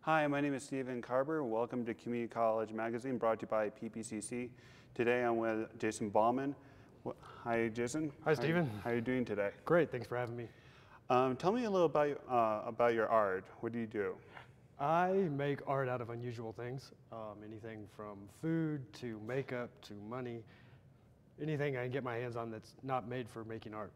Hi, my name is Stephen Carver. Welcome to Community College Magazine, brought to you by PPCC. Today I'm with Jason Baalman. Hi, Jason. Hi, Stephen. How are you doing today? Great, thanks for having me. Tell me a little about your art. What do you do? I make art out of unusual things, anything from food to makeup to money, anything I can get my hands on that's not made for making art.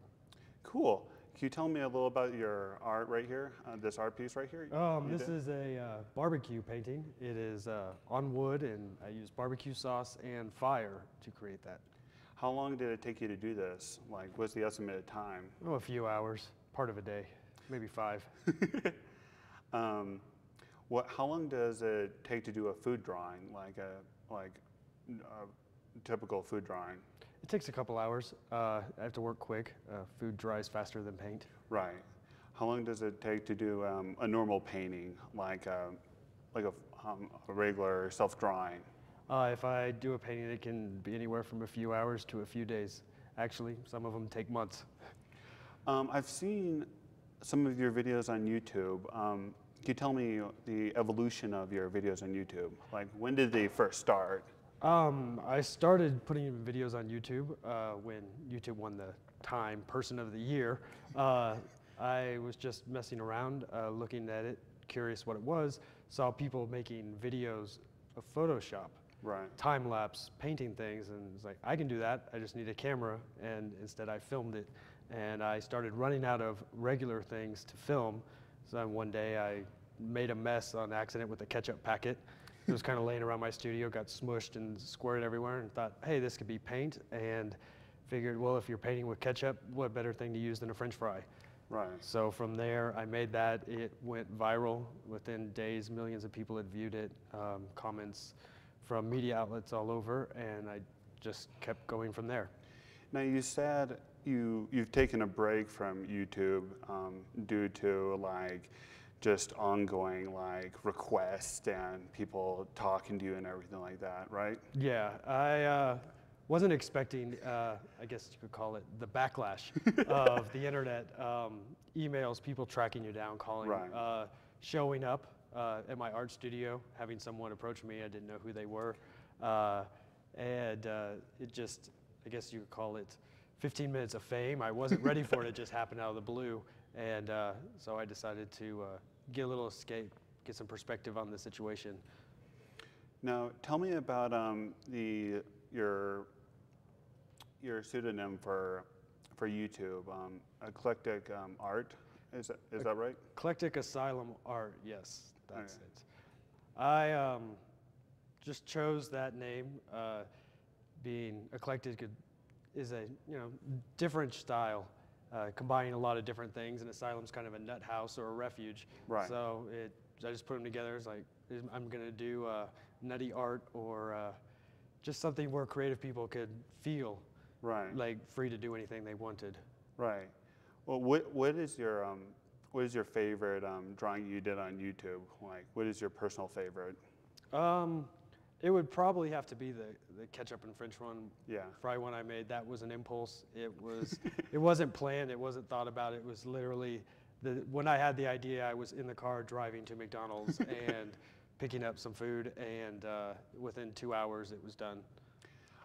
Cool. Can you tell me a little about your art right here, this art piece right here? This is a barbecue painting. It is on wood, and I use barbecue sauce and fire to create that. How long did it take you to do this? Like, what's the estimated time? Oh, a few hours, part of a day, maybe 5. How long does it take to do a food drawing, like a typical food drawing? It takes a couple hours. I have to work quick. Food dries faster than paint. Right. How long does it take to do a normal painting, like a regular self-drawing? If I do a painting, it can be anywhere from a few hours to a few days. Actually, some of them take months. I've seen some of your videos on YouTube. Can you tell me the evolution of your videos on YouTube? Like, when did they first start? I started putting videos on YouTube when YouTube won the Time Person of the Year. I was just messing around, looking at it, curious what it was, saw people making videos of Photoshop, right, time-lapse, painting things, and it's like, I can do that, I just need a camera, and instead I filmed it. And I started running out of regular things to film, so then one day I made a mess on accident with a ketchup packet. It was kind of laying around my studio, got smushed and squirted everywhere, and thought, hey, this could be paint, and figured, well, if you're painting with ketchup, what better thing to use than a French fry? Right. So from there, I made that. It went viral. Within days, millions of people had viewed it, comments from media outlets all over, and I just kept going from there. Now, you said you've taken a break from YouTube due to just ongoing requests and people talking to you and everything like that, right? Yeah, I wasn't expecting, I guess you could call it the backlash of the internet, emails, people tracking you down, calling, right, showing up at my art studio, having someone approach me, I didn't know who they were, and it just, I guess you could call it 15 minutes of fame. I wasn't ready for it, it just happened out of the blue, and so I decided to get a little escape, get some perspective on the situation. Now, tell me about your pseudonym for YouTube, Eclectic Art. Is that right? Eclectic Asylum Art. Yes, that's it. I just chose that name. Being eclectic is a different style. Combining a lot of different things, and asylum's kind of a nut house or a refuge. Right. So I just put them together. It's like, I'm gonna do nutty art or just something where creative people could feel right, like free to do anything they wanted. Right. Well, what is your favorite drawing you did on YouTube? Like, what is your personal favorite? It would probably have to be the ketchup and French fry one I made. That was an impulse. It wasn't planned. It wasn't thought about. It was literally when I had the idea, I was in the car driving to McDonald's and picking up some food, and within 2 hours it was done.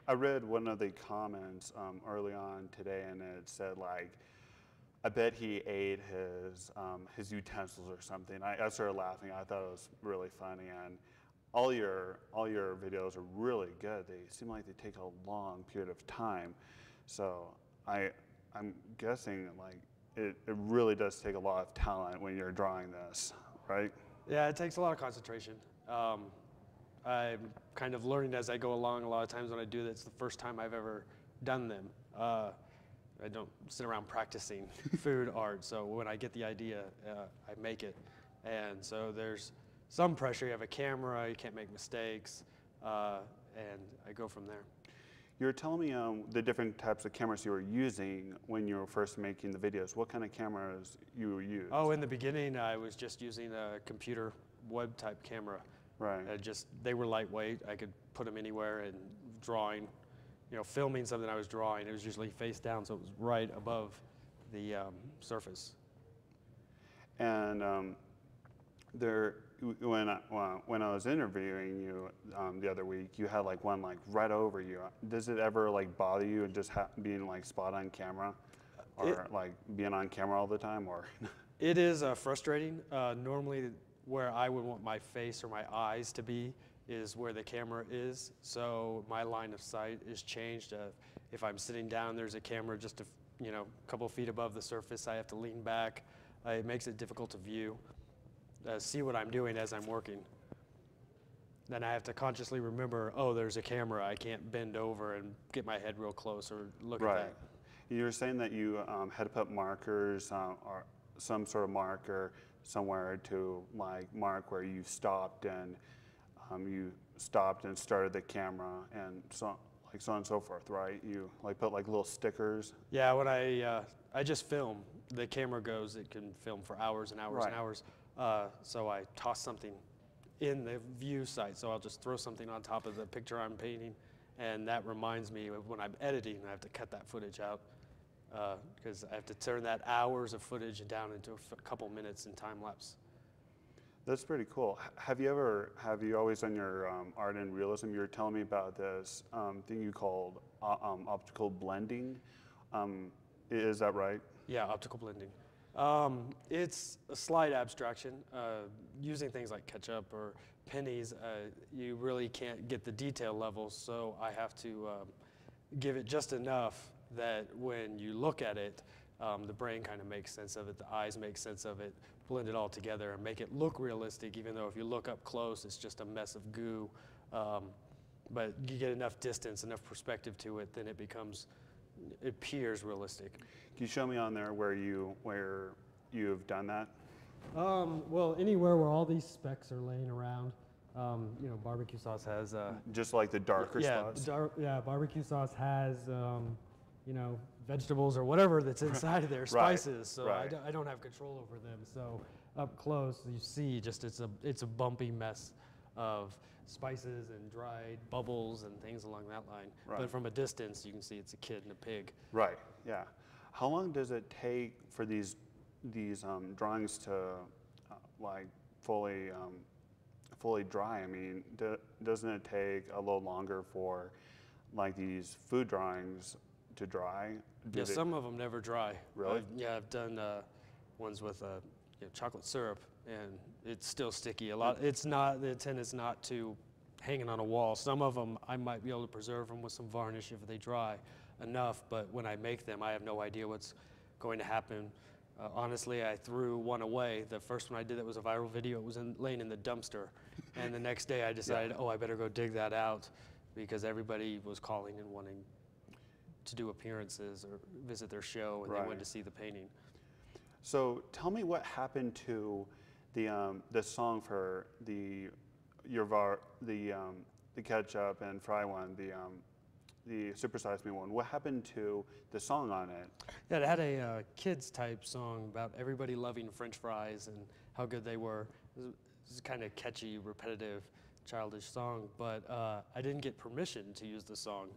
I read one of the comments early on today, and it said I bet he ate his utensils or something. I started laughing. I thought it was really funny, and all your videos are really good. They seem like they take a long period of time. So I'm guessing it really does take a lot of talent when you're drawing this, right? Yeah, it takes a lot of concentration. I'm kind of learning as I go along. A lot of times when I do this, it's the first time I've ever done them. I don't sit around practicing food art. So when I get the idea, I make it. And so there's some pressure. You have a camera, you can't make mistakes, and I go from there. You were telling me the different types of cameras you were using when you were first making the videos. What kind of cameras you used? Oh, in the beginning, I was just using a computer web type camera. Right. They were lightweight. I could put them anywhere, and drawing, filming something I was drawing, it was usually face down, so it was right above the surface. And when I was interviewing you the other week, you had like one like right over you. Does it ever like bother you and just being like spot on camera, or like being on camera all the time, or? It is frustrating. Normally, where I would want my face or my eyes to be is where the camera is. So my line of sight is changed. If I'm sitting down, there's a camera just a couple feet above the surface. I have to lean back. It makes it difficult to view, see what I'm doing as I'm working. Then I have to consciously remember, oh, there's a camera. I can't bend over and get my head real close or look at that. You were saying that you had to put markers or some sort of marker somewhere to like mark where you stopped and started the camera and so on and so forth, right? You like put like little stickers. Yeah, when I just film, the camera goes, it can film for hours and hours and hours. So I toss something in the view site. So I'll just throw something on top of the picture I'm painting, and that reminds me of when I'm editing, I have to cut that footage out because I have to turn that hours of footage down into a couple minutes in time lapse. That's pretty cool. Have you always done your art in realism? You were telling me about this thing you called optical blending. Is that right? Yeah, optical blending. It's a slight abstraction. Using things like ketchup or pennies, you really can't get the detail levels, so I have to give it just enough that when you look at it, the brain kind of makes sense of it, the eyes make sense of it, blend it all together and make it look realistic, even though if you look up close, it's just a mess of goo. But you get enough distance, enough perspective to it, then it appears realistic. Can you show me on there where you've done that? Well, anywhere where all these specks are laying around. Barbecue sauce has just like the darker spots. Barbecue sauce has vegetables or whatever that's inside of there, spices. So I don't have control over them. So up close, you see just it's a bumpy mess of spices and dried bubbles and things along that line. Right. But from a distance, you can see it's a kid and a pig. Right. Yeah. How long does it take for these drawings to like fully dry? I mean, doesn't it take a little longer for like these food drawings to dry? Some of them never dry. Really? I've done ones with chocolate syrup, and it's still sticky. The intent is not to hang it on a wall. Some of them I might be able to preserve them with some varnish if they dry enough, but when I make them, I have no idea what's going to happen. Honestly, I threw one away. The first one I did that was a viral video. It was laying in the dumpster, and the next day I decided, I better go dig that out because everybody was calling and wanting to do appearances or visit their show, and they wanted to see the painting. So tell me what happened to the song for the ketchup and fry one, the Super Size Me one. What happened to the song on it? Yeah, it had a kids type song about everybody loving French fries and how good they were. It was a kind of catchy, repetitive, childish song, but I didn't get permission to use the song.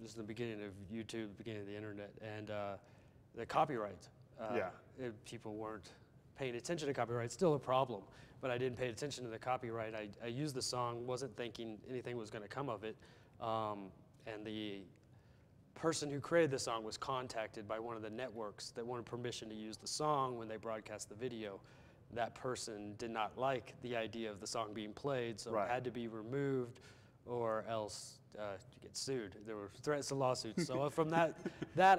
This is the beginning of YouTube, the beginning of the internet, and the copyright. People weren't paying attention to copyright. Still a problem, but I didn't pay attention to the copyright. I used the song, wasn't thinking anything was going to come of it, and the person who created the song was contacted by one of the networks that wanted permission to use the song when they broadcast the video. That person did not like the idea of the song being played, so it had to be removed, or else you get sued. There were threats to lawsuits. So from that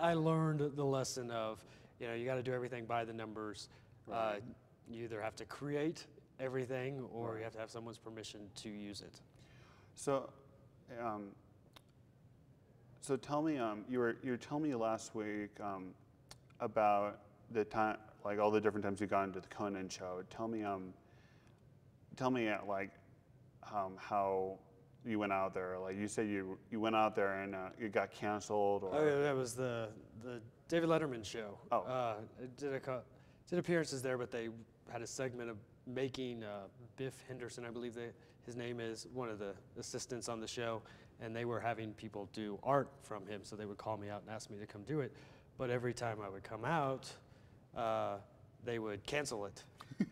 I learned the lesson of, you got to do everything by the numbers. You either have to create everything, or you have to have someone's permission to use it. So, so tell me, you were telling me last week about the time, like all the different times you got into the Conan show. Tell me like how you went out there. Like you said, you went out there and it got canceled. Or... Oh yeah, that was the David Letterman show. Oh. I did appearances there, but they had a segment of making Biff Henderson, I believe his name is, one of the assistants on the show, and they were having people do art from him, so they would call me out and ask me to come do it. But every time I would come out, they would cancel it.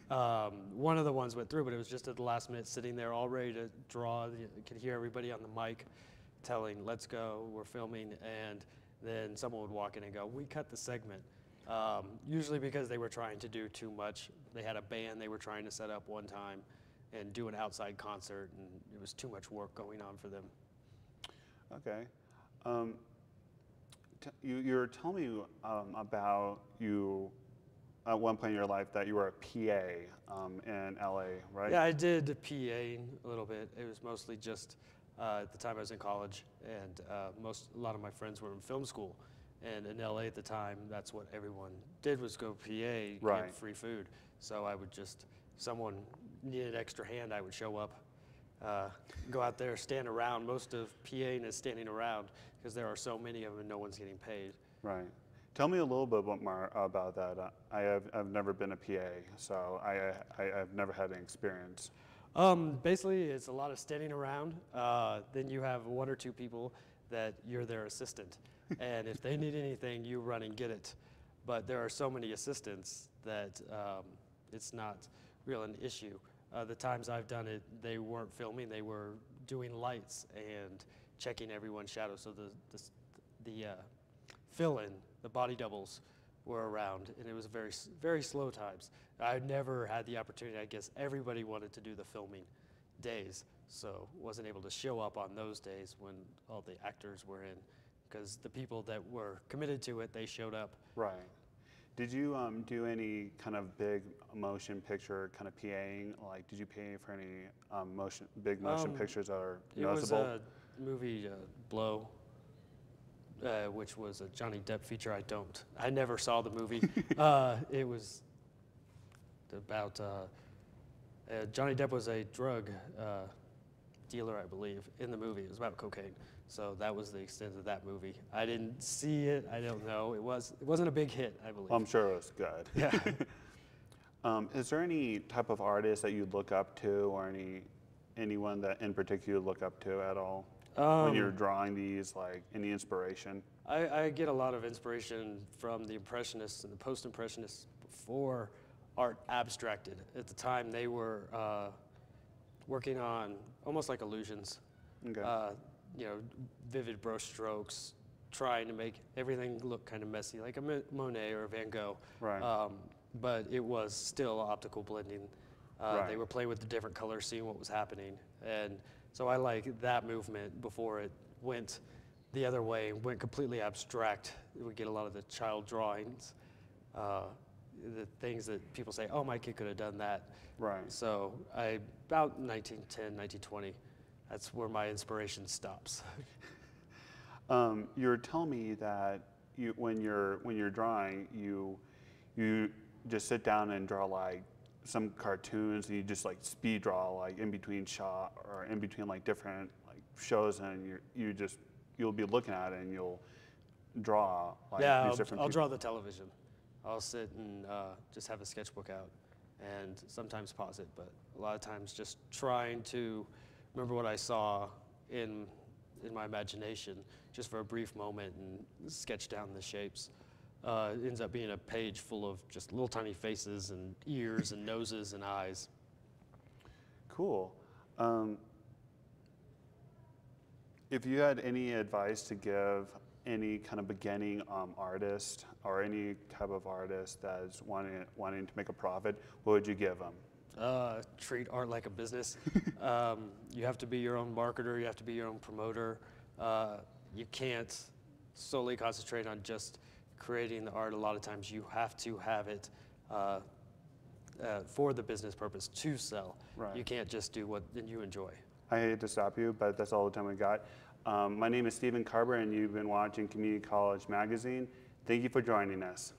One of the ones went through, but it was just at the last minute, sitting there all ready to draw. You could hear everybody on the mic telling, let's go, we're filming, and then someone would walk in and go, we cut the segment. Usually because they were trying to do too much. They had a band they were trying to set up one time and do an outside concert, and it was too much work going on for them. Okay. You were telling me about you at one point in your life that you were a PA in LA, right? Yeah, I did PAing a little bit. It was mostly just at the time I was in college, and a lot of my friends were in film school. And in LA at the time, that's what everyone did, was go PA, right. Get free food. So I would just, someone needed an extra hand, I would show up, go out there, stand around. Most of PAing is standing around because there are so many of them and no one's getting paid. Right. Tell me a little bit more about that. I've never been a PA, so I've never had an experience. Basically, it's a lot of standing around. Then you have one or two people that you're their assistant. And if they need anything, you run and get it. But there are so many assistants that it's not real an issue. The times I've done it, they weren't filming, they were doing lights and checking everyone's shadows. So the fill-in, the body doubles were around, and it was very, very slow times. I never had the opportunity. I guess everybody wanted to do the filming days, so wasn't able to show up on those days when all the actors were in, because the people that were committed to it, they showed up. Right. Did you do any kind of big motion picture kind of PAing? Like, did you pay for any big motion pictures that are noticeable? It was a movie, Blow, which was a Johnny Depp feature. I never saw the movie. It was about, Johnny Depp was a drug dealer, I believe, in the movie. It was about cocaine. So that was the extent of that movie. I didn't see it. I don't know. It wasn't a big hit, I believe. Well, I'm sure it was good. Yeah. Is there any type of artist that you look up to, or anyone that in particular you look up to at all when you're drawing these? Like, any inspiration? I get a lot of inspiration from the Impressionists and the Post-Impressionists before art abstracted. At the time, they were working on almost like illusions. Okay. Vivid brush strokes, trying to make everything look kind of messy, like a Monet or a Van Gogh. Right. But it was still optical blending. Right. They were playing with the different colors, seeing what was happening. And so I like that movement before it went the other way, went completely abstract. We get a lot of the child drawings, the things that people say, oh, my kid could have done that. Right. So about 1910, 1920, that's where my inspiration stops. You were telling me that when you're drawing, you just sit down and draw like some cartoons, and you just like speed draw like in between shot or in between like different like shows, and you'll be looking at it and you'll draw like these different. I'll draw the television. I'll sit and just have a sketchbook out, and sometimes pause it, but a lot of times just trying to remember what I saw in my imagination just for a brief moment and sketch down the shapes. It ends up being a page full of just little tiny faces and ears and noses and eyes. Cool. If you had any advice to give any kind of beginning artist or any type of artist that's wanting to make a profit, what would you give them? Treat art like a business. You have to be your own marketer. You have to be your own promoter. You can't solely concentrate on just creating the art. A lot of times you have to have it for the business purpose to sell. Right. You can't just do what you enjoy. I hate to stop you, but that's all the time we got. My name is Stephen Carver, and you've been watching Community College Magazine. Thank you for joining us.